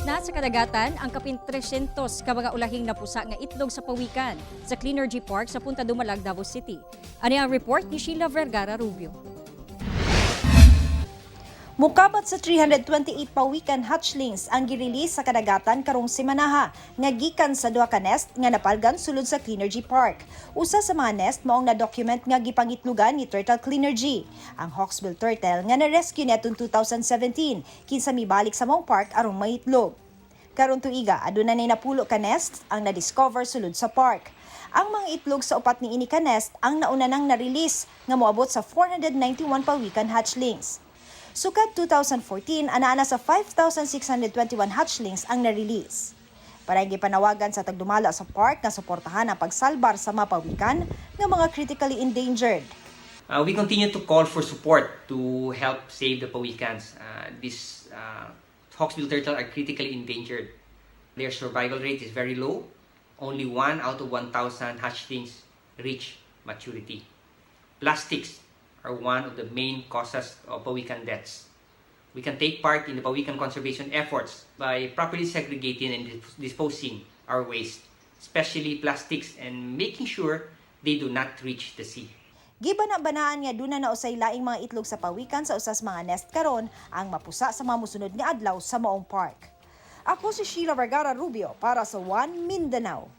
na sa kadagatan ang kapin 300 ka mga ulahing napusa nga itlog sa pawikan sa Cleanergy Park sa Punta Dumalag, Davao City. Ani ang report ni Sheila Vergara Rubio. Mukabat sa 328 pawikan hatchlings ang girelease sa kadagatan karong semanaha nga gikan sa duha ka nest nga napalgan sulod sa Cleanergy Park. Usa sa mga nest maong na-document nga gipangitlogan ni Turtle Cleanergy, ang hawksbill turtle nga na-rescue niadtong 2017 kinsa mibalik sa maong park aron maitlog. Karong tuiga aduna nay napulo ka nest ang na-discover sulod sa park. Ang mga itlog sa upat ni ini ka nest ang nauna nang na-release nga moabot sa 491 pawikan hatchlings. Sukad 2014, ana sa 5,621 hatchlings ang na-release. Para gipanawagan sa tagdumala sa park nga suportahan ang pagsalbar sa mapawikan ng mga critically endangered. We continue to call for support to help save the pawikans. These hawksbill turtle are critically endangered. Their survival rate is very low. Only 1 out of 1,000 hatchlings reach maturity. Plastics are one of the main causes of pawikan deaths. We can take part in the pawikan conservation efforts by properly segregating and disposing our waste, especially plastics, and making sure they do not reach the sea. Gibana-banaan nga duna na usay laing mga itlog sa pawikan sa usas mga nest karon ang mapusa sa mga mosunod nga adlaw sa maong park. Ako si Sheila Vergara Rubio para sa One Mindanao.